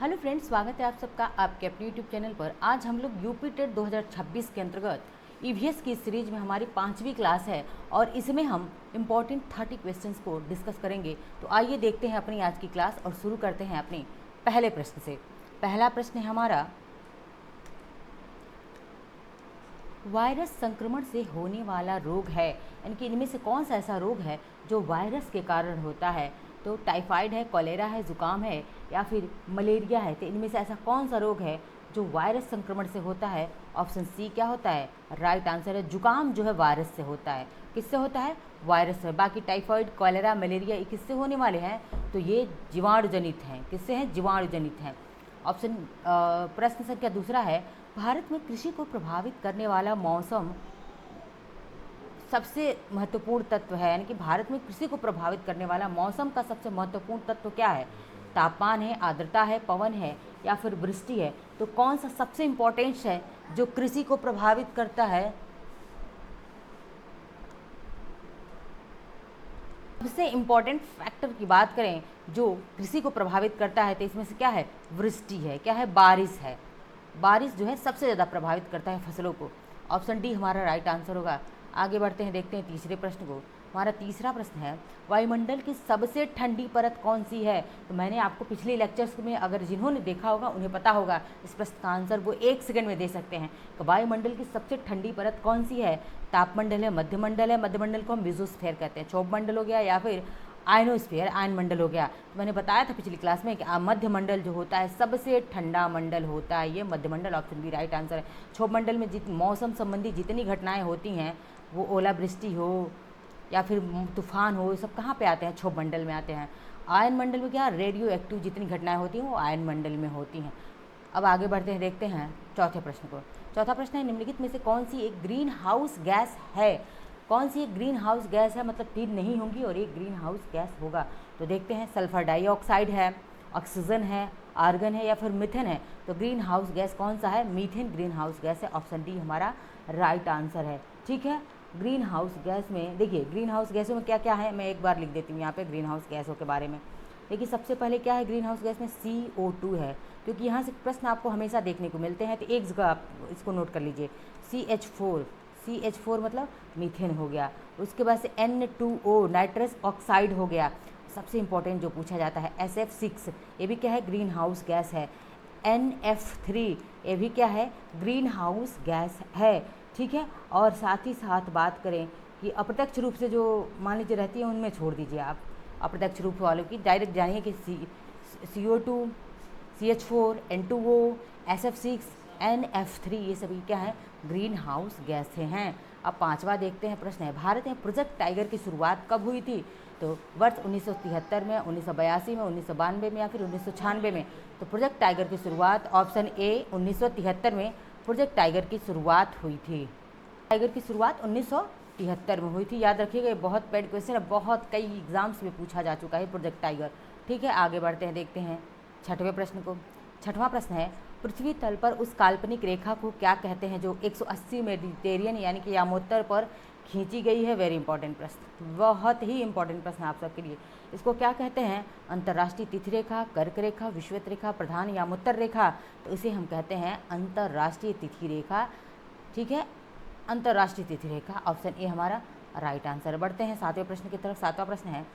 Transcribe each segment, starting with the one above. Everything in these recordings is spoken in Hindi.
हेलो फ्रेंड्स, स्वागत है आप सबका आपके अपने यूट्यूब चैनल पर। आज हम लोग यूपी टेट 2026 के अंतर्गत ईवीएस की सीरीज में हमारी 5वीं क्लास है और इसमें हम इम्पॉर्टेंट 30 क्वेश्चंस को डिस्कस करेंगे। तो आइए देखते हैं अपनी आज की क्लास और शुरू करते हैं अपने पहले प्रश्न से। पहला प्रश्न है हमारा, वायरस संक्रमण से होने वाला रोग है, यानी कि इनमें से कौन सा ऐसा रोग है जो वायरस के कारण होता है। तो टाइफाइड है, कॉलेरा है, ज़ुकाम है या फिर मलेरिया है। तो इनमें से ऐसा कौन सा रोग है जो वायरस संक्रमण से होता है। ऑप्शन सी क्या होता है, राइट आंसर है। जुकाम जो है वायरस से होता है। किससे होता है, वायरस से। बाकी टाइफाइड, कॉलेरा, मलेरिया ये किससे होने वाले हैं, तो ये जीवाणु जनित हैं। किससे हैं, जीवाणु जनित हैं। ऑप्शन प्रश्न संख्या दूसरा है, भारत में कृषि को प्रभावित करने वाला मौसम सबसे महत्वपूर्ण तत्व है, यानी कि भारत में कृषि को प्रभावित करने वाला मौसम का सबसे महत्वपूर्ण तत्व क्या है। तापमान है, आर्द्रता है, पवन है या फिर वृष्टि है। तो कौन सा सबसे इम्पोर्टेंट है जो कृषि को प्रभावित करता है। सबसे इम्पॉर्टेंट फैक्टर की बात करें जो कृषि को प्रभावित करता है, तो इसमें से क्या है, वृष्टि है। क्या है, बारिश है। बारिश जो है सबसे ज़्यादा प्रभावित करता है फसलों को। ऑप्शन डी हमारा राइट आंसर होगा। आगे बढ़ते हैं, देखते हैं तीसरे प्रश्न को। हमारा तीसरा प्रश्न है, वायुमंडल की सबसे ठंडी परत कौन सी है। तो मैंने आपको पिछले लेक्चर्स में, अगर जिन्होंने देखा होगा उन्हें पता होगा इस प्रश्न का आंसर वो 1 सेकंड में दे सकते हैं। तो वायुमंडल की सबसे ठंडी परत कौन सी है। तापमंडल है, मध्यमंडल है, मध्यमंडल को हम मेसोस्फीयर कहते हैं, क्षोभमंडल हो गया या फिर आयनोस्फीयर, आयन मंडल हो गया। तो मैंने बताया था पिछली क्लास में कि मध्यमंडल जो होता है सबसे ठंडा मंडल होता है, ये मध्यमंडल। ऑप्शन बी राइट आंसर है। क्षोभमंडल में मौसम संबंधी जितनी घटनाएं होती हैं, वो ओलावृष्टि हो या फिर तूफान हो, ये सब कहाँ पे आते हैं, क्षोभमंडल में आते हैं। आयन मंडल में क्या, रेडियो एक्टिव जितनी घटनाएं होती हैं वो आयन मंडल में होती हैं। अब आगे बढ़ते हैं, देखते हैं चौथे प्रश्न को। चौथा प्रश्न है, निम्नलिखित में से कौन सी एक ग्रीन हाउस गैस है। कौन सी एक ग्रीन हाउस गैस है, मतलब 3 नहीं होंगी और एक ग्रीन हाउस गैस होगा। तो देखते हैं, सल्फर डाइऑक्साइड है, ऑक्सीजन है, आर्गन है या फिर मीथेन है। तो ग्रीन हाउस गैस कौन सा है, मीथेन ग्रीन हाउस गैस है। ऑप्शन डी हमारा राइट आंसर है। ठीक है, ग्रीन हाउस गैस में देखिए, ग्रीन हाउस गैसों में क्या क्या है, मैं एक बार लिख देती हूँ यहाँ पे ग्रीन हाउस गैसों के बारे में। देखिए, सबसे पहले क्या है, ग्रीन हाउस गैस में CO2 है, क्योंकि यहाँ से प्रश्न आपको हमेशा देखने को मिलते हैं। तो एक जगह आप इसको नोट कर लीजिए, CH4 मतलब मीथेन हो गया। उसके बाद से N2O नाइट्रस ऑक्साइड हो गया। सबसे इंपॉर्टेंट जो पूछा जाता है, SF6 ये भी क्या है, ग्रीन हाउस गैस है। NF3 ये भी क्या है, ग्रीन हाउस गैस है। ठीक है, और साथ ही साथ बात करें कि अप्रत्यक्ष रूप से जो मान लीजिए रहती है, उनमें छोड़ दीजिए आप अप्रत्यक्ष रूप वालों की। डायरेक्ट जानिए कि CO2, CH4, N2O, SF6, NF3 ये सभी क्या है, ग्रीन हाउस गैसें हैं। अब पांचवा देखते हैं प्रश्न है, भारत में प्रोजेक्ट टाइगर की शुरुआत कब हुई थी। तो वर्ष 1973 में, 1982 में, 1992 में या फिर 1996 में। तो प्रोजेक्ट टाइगर की शुरुआत ऑप्शन ए 1973 में प्रोजेक्ट टाइगर की शुरुआत हुई थी। टाइगर की शुरुआत 1973 में हुई थी। याद रखिएगा, ये बहुत पेड क्वेश्चन है, बहुत कई एग्जाम्स में पूछा जा चुका है प्रोजेक्ट टाइगर। ठीक है, आगे बढ़ते हैं, देखते हैं छठवें प्रश्न को। छठवां प्रश्न है, पृथ्वी तल पर उस काल्पनिक रेखा को क्या कहते हैं जो 180 मेडिटेरियन यानी कि यामोत्तर पर खींची गई है। वेरी इंपॉर्टेंट प्रश्न, बहुत ही इंपॉर्टेंट प्रश्न आप सबके लिए। इसको क्या कहते हैं, अंतर्राष्ट्रीय तिथि रेखा, कर्क रेखा, विषुवत रेखा, प्रधान यामोत्तर रेखा। तो इसे हम कहते हैं अंतर्राष्ट्रीय तिथि रेखा। ठीक है, अंतर्राष्ट्रीय तिथि रेखा। ऑप्शन ए हमारा राइट आंसर। बढ़ते हैं सातवें प्रश्न की तरफ। सातवां प्रश्न है,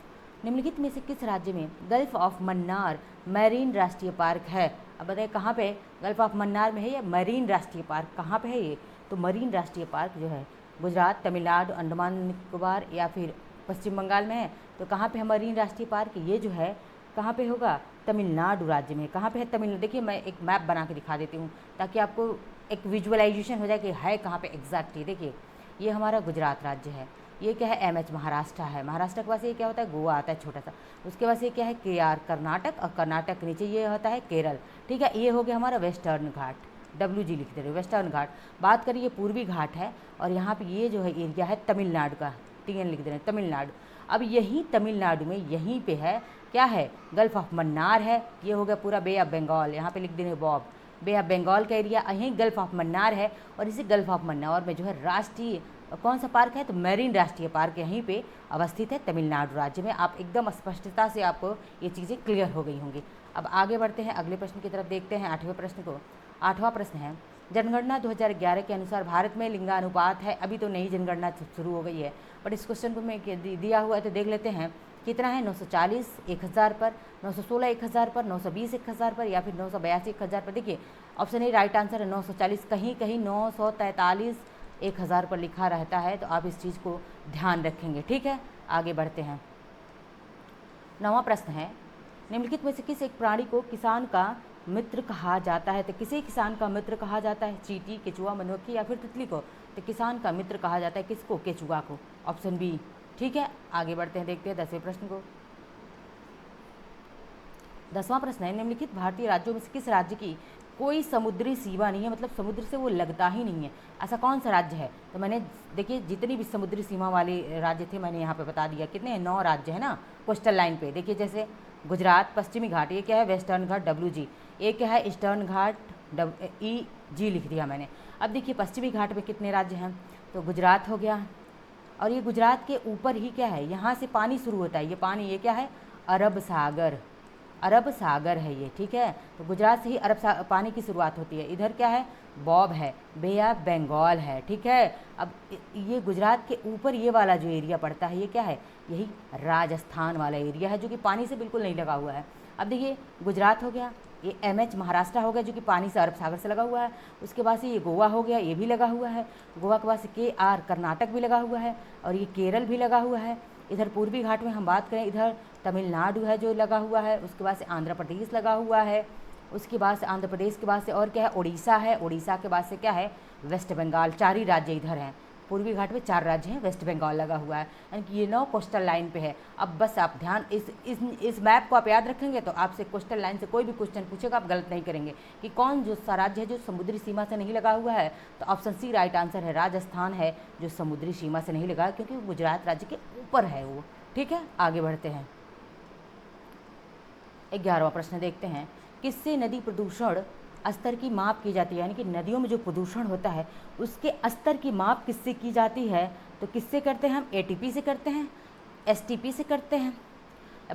निम्नलिखित में से किस राज्य में गल्फ ऑफ मन्नार मैरीन राष्ट्रीय पार्क है। अब बताइए कहाँ पे, गल्फ ऑफ मन्नार में है ये मरीन राष्ट्रीय पार्क, कहाँ पे है ये। तो मरीन राष्ट्रीय पार्क जो है गुजरात, तमिलनाडु, अंडमान निकोबार या फिर पश्चिम बंगाल में है। तो कहाँ पे है मरीन राष्ट्रीय पार्क, ये जो है कहाँ पे होगा, तमिलनाडु राज्य में। कहाँ पे है, तमिलनाडु। देखिए, मैं एक मैप बना के दिखा देती हूँ ताकि आपको एक विजुअलाइजेशन हो जाए कि है कहाँ पे एग्जैक्टली। देखिए, ये हमारा गुजरात राज्य है, ये क्या है, MH महाराष्ट्र है। महाराष्ट्र के पास ये क्या होता है, गोवा आता है छोटा सा। उसके पास ये क्या है, KR कर्नाटक, और कर्नाटक के नीचे ये होता है केरल। ठीक है, ये हो गया हमारा वेस्टर्न घाट, WG लिख दे रहे हो, वेस्टर्न घाट। बात करिए, ये पूर्वी घाट है और यहाँ पे ये जो है एरिया है तमिलनाडु का, TN लिख दे रहे हैं, तमिलनाडु। अब यही तमिलनाडु में यहीं पे है, क्या है, गल्फ ऑफ मन्नार है। ये हो गया पूरा बे ऑफ बंगाल, यहाँ पे लिख देंगे बॉब, बे ऑफ बंगाल का एरिया, यहीं गल्फ ऑफ मन्नार है। और इसी गल्फ ऑफ मन्नार में जो है राष्ट्रीय कौन सा पार्क है? तो मेरिन राष्ट्रीय पार्क यहीं पे अवस्थित है तमिलनाडु राज्य में। आप एकदम स्पष्टता से आपको ये चीज़ें क्लियर हो गई होंगी। अब आगे बढ़ते हैं, अगले प्रश्न की तरफ देखते हैं, 8वें प्रश्न को। 8वां प्रश्न है, जनगणना 2011 के अनुसार भारत में लिंगानुपात है, अभी तो नई जनगणना शुरू हो गई है, बट इस क्वेश्चन को मैं दिया हुआ है तो देख लेते हैं कितना है। 940 1000 पर, 916 1000 पर, 920 1000 पर, या फिर 982 1000 पर। देखिए ऑप्शन ए राइट आंसर है 940, कहीं कहीं 943 1000 पर लिखा रहता है, तो आप इस चीज़ को ध्यान रखेंगे। ठीक है, आगे बढ़ते हैं। 9वां प्रश्न है, निम्नलिखित में से किस एक प्राणी को किसान का मित्र कहा जाता है? तो किसे किसान का मित्र कहा जाता है? चींटी, केचुआ, मधुमक्खी या फिर तितली को? तो किसान का मित्र कहा जाता है किसको? केचुआ को, ऑप्शन बी। ठीक है, आगे बढ़ते हैं, देखते हैं 10वें प्रश्न को। 10वां प्रश्न है, निम्नलिखित भारतीय राज्यों में से किस राज्य की कोई समुद्री सीमा नहीं है, मतलब समुद्र से वो लगता ही नहीं है, ऐसा कौन सा राज्य है? तो मैंने देखिए जितनी भी समुद्री सीमा वाले राज्य थे मैंने यहाँ पे बता दिया, कितने हैं? 9 राज्य है ना कोस्टल लाइन पे। देखिए जैसे गुजरात, पश्चिमी घाट, ये क्या है? वेस्टर्न घाट WG, ये क्या है? ईस्टर्न घाट EG लिख दिया मैंने। अब देखिए पश्चिमी घाट में कितने राज्य हैं? तो गुजरात हो गया, और ये गुजरात के ऊपर ही क्या है? यहाँ से पानी शुरू होता है, ये पानी ये क्या है? अरब सागर, अरब सागर है ये। ठीक है, तो गुजरात से ही पानी की शुरुआत होती है। इधर क्या है? बॉब है, बे ऑफ बंगाल है। ठीक है, अब ये गुजरात के ऊपर ये वाला जो एरिया पड़ता है ये क्या है? यही राजस्थान वाला एरिया है जो कि पानी से बिल्कुल नहीं लगा हुआ है। अब देखिए गुजरात हो गया, ये MH महाराष्ट्र हो गया जो कि पानी से अरब सागर से लगा हुआ है। उसके बाद से ये गोवा हो गया, ये भी लगा हुआ है। गोवा के बाद से KR कर्नाटक भी लगा हुआ है, और ये केरल भी लगा हुआ है। इधर पूर्वी घाट में हम बात करें, इधर तमिलनाडु है जो लगा हुआ है। उसके बाद से आंध्र प्रदेश लगा हुआ है। उसके बाद से आंध्र प्रदेश के बाद से और क्या है? उड़ीसा है। उड़ीसा के बाद से क्या है? वेस्ट बंगाल। 4 ही राज्य इधर हैं, पूर्वी घाट में 4 राज्य हैं, वेस्ट बंगाल लगा हुआ है, यानी कि ये 9 कोस्टल लाइन पे है। अब बस आप ध्यान इस मैप को आप याद रखेंगे तो आपसे कोस्टल लाइन से कोई भी क्वेश्चन पूछेगा आप गलत नहीं करेंगे कि कौन जो सा राज्य है जो समुद्री सीमा से नहीं लगा हुआ है। तो ऑप्शन सी राइट आंसर है, राजस्थान है जो समुद्री सीमा से नहीं लगा, क्योंकि गुजरात राज्य के ऊपर है वो। ठीक है, आगे बढ़ते हैं। 11वां प्रश्न देखते हैं, किससे नदी प्रदूषण स्तर की माप की जाती है? यानी कि नदियों में जो प्रदूषण होता है उसके स्तर की माप किससे की जाती है? तो किससे करते हैं हम? ATP से करते हैं, STP से करते हैं,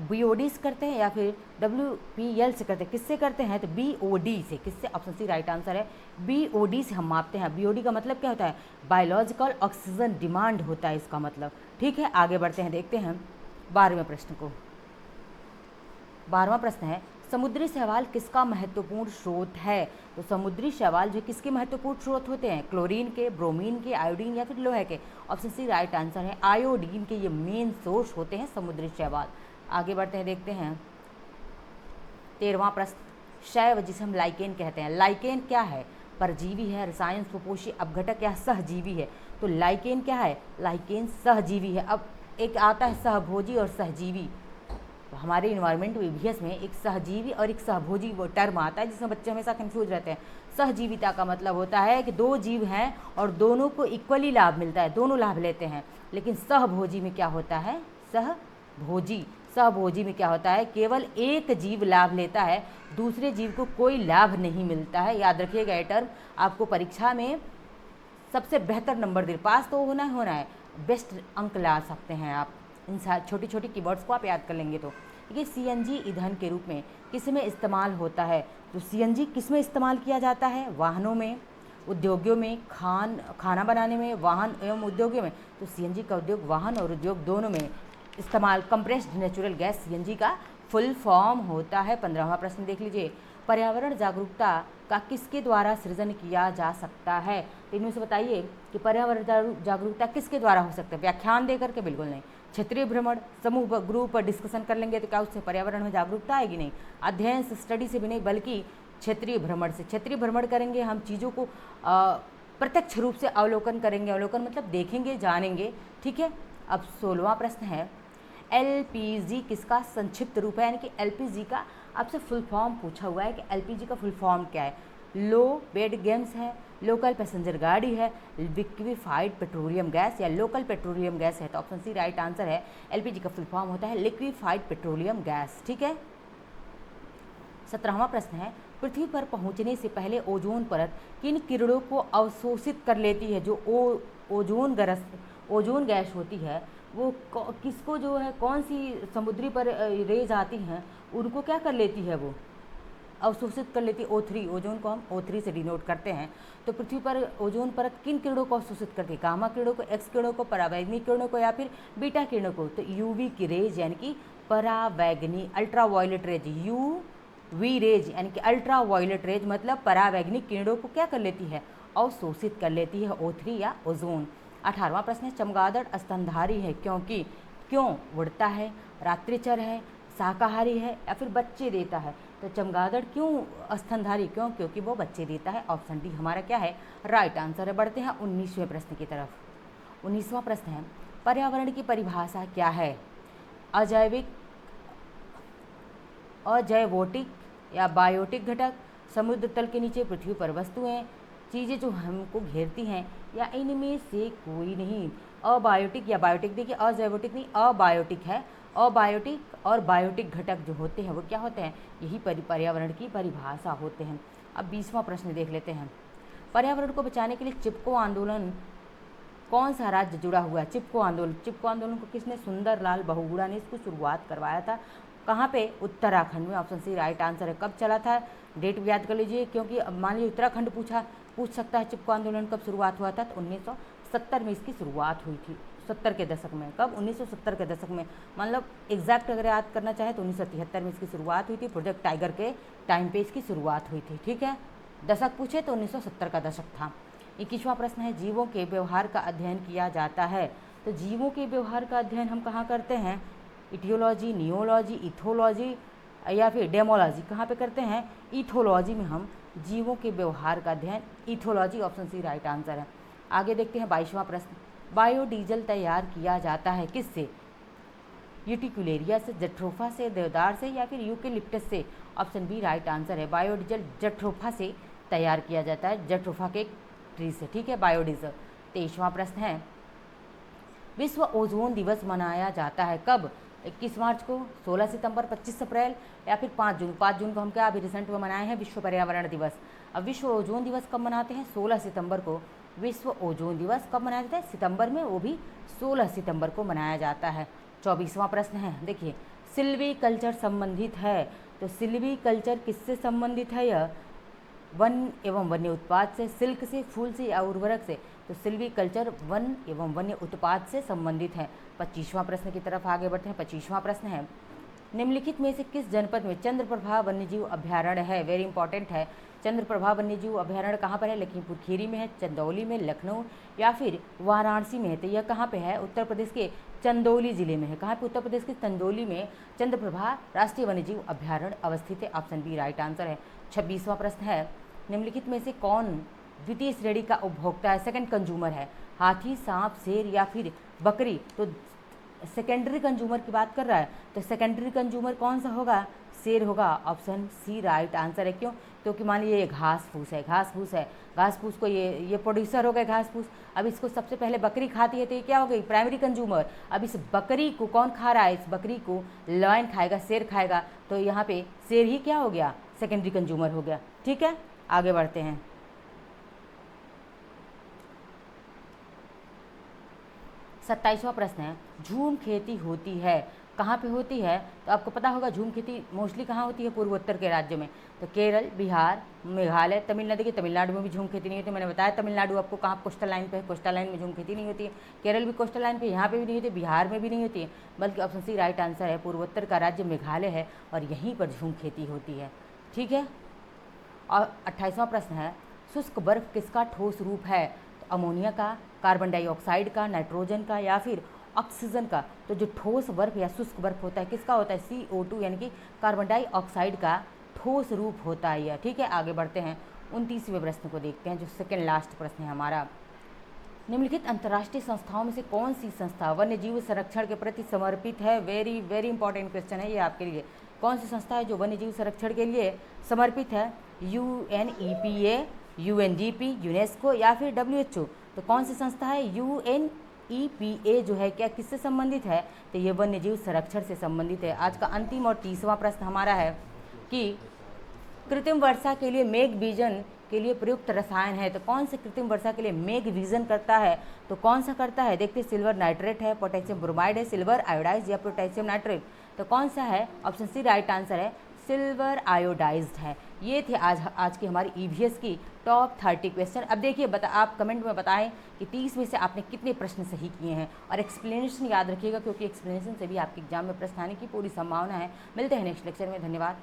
BOD से करते हैं, या फिर WPL से करते हैं? किससे करते हैं? तो BOD से। किससे? ऑप्शन सी राइट आंसर है, BOD से हम मापते हैं। BOD का मतलब क्या होता है? बायोलॉजिकल ऑक्सीजन डिमांड होता है इसका मतलब। ठीक है, आगे बढ़ते हैं, देखते हैं 12वें प्रश्न को। 12वां प्रश्न है, समुद्री शैवाल किसका महत्वपूर्ण स्रोत है? तो समुद्री शैवाल जो किसके महत्वपूर्ण स्रोत होते हैं? क्लोरीन के, ब्रोमीन के, आयोडीन या फिर लोहे के? ऑप्शन सी राइट आंसर है, आयोडीन के ये मेन सोर्स होते हैं समुद्री शैवाल। आगे बढ़ते हैं, देखते हैं 13वां प्रश्न, शैव जिसे हम लाइकेन कहते हैं। लाइकेन क्या है? परजीवी है, रसायन सुपोषी, अपघटक या सहजीवी है? तो लाइकेन क्या है? लाइकेन सहजीवी है। अब एक आता है सहभोजी और सहजीवी। तो हमारे इन्वायरमेंट EVS में एक सहजीवी और एक सहभोजी वो टर्म आता है जिसमें बच्चे हमेशा कंफ्यूज रहते हैं। सहजीविता का मतलब होता है कि 2 जीव हैं और दोनों को इक्वली लाभ मिलता है, दोनों लाभ लेते हैं। लेकिन सहभोजी में क्या होता है? सहभोजी में क्या होता है? केवल एक जीव लाभ लेता है, दूसरे जीव को कोई लाभ नहीं मिलता है। याद रखिएगा ये टर्म, आपको परीक्षा में सबसे बेहतर नंबर दे, पास तो होना है, बेस्ट अंक ला सकते हैं आप। इन छोटी छोटी कीवर्ड्स को आप याद कर लेंगे तो। ये CNG ईंधन के रूप में किस में इस्तेमाल होता है? तो CNG किस में इस्तेमाल किया जाता है? वाहनों में, उद्योगों में, खाना बनाने में, वाहन एवं उद्योगों में। तो CNG का उद्योग, वाहन और उद्योग दोनों में इस्तेमाल। कंप्रेस्ड नेचुरल गैस CNG का फुल फॉर्म होता है। 15वां प्रश्न देख लीजिए, पर्यावरण जागरूकता का किसके द्वारा सृजन किया जा सकता है? तो इनमें से बताइए कि पर्यावरण जागरूकता किसके द्वारा हो सकता है? व्याख्यान दे करके? बिल्कुल नहीं। क्षेत्रीय भ्रमण, समूह ग्रुप डिस्कशन कर लेंगे तो क्या उससे पर्यावरण में जागरूकता आएगी? नहीं। अध्ययन से, स्टडी से भी नहीं, बल्कि क्षेत्रीय भ्रमण से। क्षेत्रीय भ्रमण करेंगे, हम चीज़ों को प्रत्यक्ष रूप से अवलोकन करेंगे। अवलोकन मतलब देखेंगे, जानेंगे। ठीक है, अब 16वां प्रश्न है, LPG किसका संक्षिप्त रूप है? यानी कि LPG का आपसे फुल फॉर्म पूछा हुआ है कि LPG का फुल फॉर्म क्या है? लो बेड गैस है, लोकल पैसेंजर गाड़ी है, लिक्विफाइड पेट्रोलियम गैस या लोकल पेट्रोलियम गैस है? तो ऑप्शन सी राइट आंसर है, LPG का फुल फॉर्म होता है लिक्विफाइड पेट्रोलियम गैस। ठीक है, 17वां प्रश्न है, पृथ्वी पर पहुंचने से पहले ओजोन परत किन किरणों को अवशोषित कर लेती है? जो ओजोन गैस होती है वो किसको जो है कौन सी समुद्री पर रेज आती हैं उनको क्या कर लेती है, वो अवशोषित कर लेती है। O3 ओजोन को हम O3 से डिनोट करते हैं। तो पृथ्वी पर ओजोन परत किन किरणों को अवशोषित करती है, गामा किरणों को, एक्स किरणों को, परावैंगनी किरणों को या फिर बीटा किरणों को। तो यूवी की रेज यानी कि परावैंगनी अल्ट्रावायलेट रेज, यूवी रेज यानी कि अल्ट्रावायलेट रेज मतलब परावैंगनिक किरणों को क्या कर लेती है, अवशोषित कर लेती है, O3 या ओजोन। 18वां प्रश्न है, चमगादड़ स्तनधारी है क्योंकि क्यों उड़ता है, रात्रिचर है, शाकाहारी है या फिर बच्चे देता है। तो चमगादड़ क्यों स्तनधारी, क्योंकि वो बच्चे देता है। ऑप्शन डी हमारा क्या है, राइट आंसर है। बढ़ते हैं 19वें प्रश्न की तरफ। 19वां प्रश्न है, पर्यावरण की परिभाषा क्या है, अजैवोटिक या बायोटिक घटक, समुद्र तल के नीचे पृथ्वी पर वस्तुएं, चीज़ें जो हमको घेरती हैं, या इनमें से कोई नहीं। अबायोटिक या बायोटिक, देखिए अजैवोटिक नहीं अबायोटिक है। अबायोटिक और बायोटिक घटक जो होते हैं वो क्या होते हैं, यही पर्यावरण की परिभाषा होते हैं। अब 20वां प्रश्न देख लेते हैं, पर्यावरण को बचाने के लिए चिपको आंदोलन कौन सा राज्य जुड़ा हुआ है। चिपको आंदोलन को किसने, सुंदरलाल बहुगुणा ने इसको शुरुआत करवाया था। कहाँ पे, उत्तराखंड में। ऑप्शन सी राइट आंसर है। कब चला था, डेट भी याद कर लीजिए, क्योंकि अब मान लीजिए उत्तराखंड पूछ सकता है चिपको आंदोलन कब शुरुआत हुआ था। तो 1970 में इसकी शुरुआत हुई थी, 70 के दशक में। कब, 1970 के दशक में, मतलब एग्जैक्ट अगर याद करना चाहे तो 1973 में इसकी शुरुआत हुई थी। प्रोजेक्ट टाइगर के टाइम पे इसकी शुरुआत हुई थी, ठीक है। दशक पूछे तो 1970 का दशक था। 21वां प्रश्न है, जीवों के व्यवहार का अध्ययन किया जाता है। तो जीवों के व्यवहार का अध्ययन हम कहाँ करते हैं, इटियोलॉजी, नियोलॉजी, इथोलॉजी या फिर डेमोलॉजी, कहाँ पे करते हैं, इथोलॉजी में हम जीवों के व्यवहार का अध्ययन, ethology. Option C right answer है। आगे देखते हैं 22वां प्रश्न, बायोडीजल तैयार किया जाता है किससे, यूटिकुलेरिया से, जट्रोफा से, देवदार से या फिर यूकेलिप्टस से। ऑप्शन बी राइट आंसर है। बायोडीजल जट्रोफा से तैयार किया जाता है, जट्रोफा के ट्री से, ठीक है, बायोडीजल। 23वां प्रश्न है, विश्व ओजोन दिवस मनाया जाता है कब, 21 मार्च को, 16 सितंबर, 25 अप्रैल या फिर 5 जून। 5 जून को हम क्या अभी रिसेंट में मनाए हैं, विश्व पर्यावरण दिवस। अब विश्व ओजोन दिवस कब मनाते हैं, 16 सितंबर को। विश्व ओजोन दिवस कब मनाया जाता है, सितंबर में, वो भी 16 सितंबर को मनाया जाता है। 24वां प्रश्न है, देखिए, सिल्वी कल्चर संबंधित है। तो सिल्वी कल्चर किससे संबंधित है, यह वन एवं वन्य उत्पाद से, सिल्क से, फूल से या उर्वरक से। तो सिल्वी कल्चर वन एवं वन्य उत्पाद से संबंधित है। 25वां प्रश्न की तरफ आगे बढ़ते हैं। 25वां प्रश्न है, निम्नलिखित में से किस जनपद में चंद्रप्रभा वन्यजीव अभ्यारण्य है। वेरी इंपॉर्टेंट है। चंद्रप्रभा वन्यजीव अभ्यारण्य कहाँ पर है, लखीमपुर खीरी में है, चंदौली में, लखनऊ या फिर वाराणसी में है। तो यह कहाँ पे है, उत्तर प्रदेश के चंदौली जिले में है। कहाँ पे, उत्तर प्रदेश के चंदौली में चंद्रप्रभा राष्ट्रीय वन्यजीव अभ्यारण्य अवस्थित है। ऑप्शन बी राइट आंसर है। 26वां प्रश्न है, निम्नलिखित में से कौन द्वितीय श्रेणी का उपभोक्ता है, सेकंड कंज्यूमर है, हाथी, सांप, शेर या फिर बकरी। तो सेकेंडरी कंज्यूमर की बात कर रहा है, तो सेकेंडरी कंज्यूमर कौन सा होगा, शेर होगा। ऑप्शन सी राइट आंसर है। क्यों, क्योंकि मान लीजिए ये घास फूस है, घास फूस को ये प्रोड्यूसर हो गए घास फूस। अब इसको सबसे पहले बकरी खाती है तो ये क्या हो गई, प्राइमरी कंज्यूमर। अब इस बकरी को कौन खा रहा है, इस बकरी को लायन खाएगा, शेर खाएगा। तो यहाँ पे शेर ही क्या हो गया, सेकेंडरी कंज्यूमर हो गया, ठीक है। आगे बढ़ते हैं। 27वां प्रश्न है, झूम खेती होती है कहाँ पे होती है। तो आपको पता होगा झूम खेती मोस्टली कहाँ होती है, पूर्वोत्तर के राज्यों में। तो केरल, बिहार, मेघालय, तमिलनाडु। की तमिलनाडु में भी झूम खेती नहीं होती, मैंने बताया तमिलनाडु आपको कहाँ कोस्टल लाइन पे है, कोस्टल लाइन में झूम खेती नहीं होती है। केरल भी कोस्टल लाइन पे, यहाँ पे भी नहीं होती, बिहार में भी नहीं होती है, बल्कि ऑप्शन सी राइट आंसर है। पूर्वोत्तर का राज्य मेघालय है और यहीं पर झूम खेती होती है, ठीक है। और 28वां प्रश्न है, शुष्क बर्फ किसका ठोस रूप है। तो अमोनिया का, कार्बन डाइऑक्साइड का, नाइट्रोजन का या फिर ऑक्सीजन का। तो जो ठोस बर्फ या शुष्क बर्फ होता है किसका होता है, CO2 यानी कि कार्बन डाइऑक्साइड का ठोस रूप होता है यह, ठीक है। आगे बढ़ते हैं। 29वें प्रश्न को देखते हैं, जो सेकेंड लास्ट प्रश्न है हमारा। निम्नलिखित अंतर्राष्ट्रीय संस्थाओं में से कौन सी संस्था वन्य जीव संरक्षण के प्रति समर्पित है। वेरी वेरी इंपॉर्टेंट क्वेश्चन है ये आपके लिए। कौन सी संस्था है जो वन्य जीव संरक्षण के लिए समर्पित है, UNEPA, UNGP, यूनेस्को या फिर WHO। तो कौन सी संस्था है, UNEPA जो है क्या किससे संबंधित है, तो ये वन्य जीव संरक्षण से संबंधित है। आज का अंतिम और 30वां प्रश्न हमारा है कि कृत्रिम वर्षा के लिए मेघ बीजन के लिए प्रयुक्त रसायन है। तो कौन से कृत्रिम वर्षा के लिए मेघ विजन करता है, तो कौन सा करता है? देखते सिल्वर नाइट्रेट है, पोटेशियम ब्रोमाइड है, सिल्वर आयोडाइज या पोटेशियम नाइट्रेट। तो कौन सा है? ऑप्शन सी राइट आंसर है, सिल्वर आयोडाइज्ड है। ये थे आज की हमारी ईवीएस की टॉप 30 क्वेश्चन। अब देखिए आप कमेंट में बताएं कि 30 में से आपने कितने प्रश्न सही किए हैं, और एक्सप्लेनेशन याद रखिएगा क्योंकि एक्सप्लेनेशन से भी आपके एग्जाम में प्रश्न आने की पूरी संभावना है। मिलते हैं नेक्स्ट लेक्चर में, धन्यवाद।